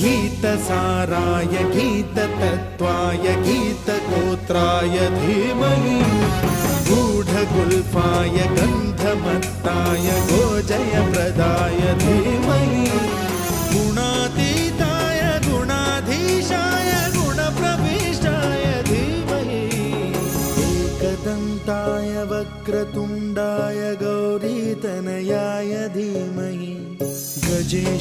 गीतसाराय गीततत्त्वाय गीतगोत्राय धीमहि गूढगुल्फाय गन्धमत्ताय गोजयप्रदाय धीमहि गुणातीताय गुणाधीशाय गुणप्रविष्टाय धीमहि एकदन्ताय वक्रतुण्डाय गौरीतनयाय धीमहि गजेश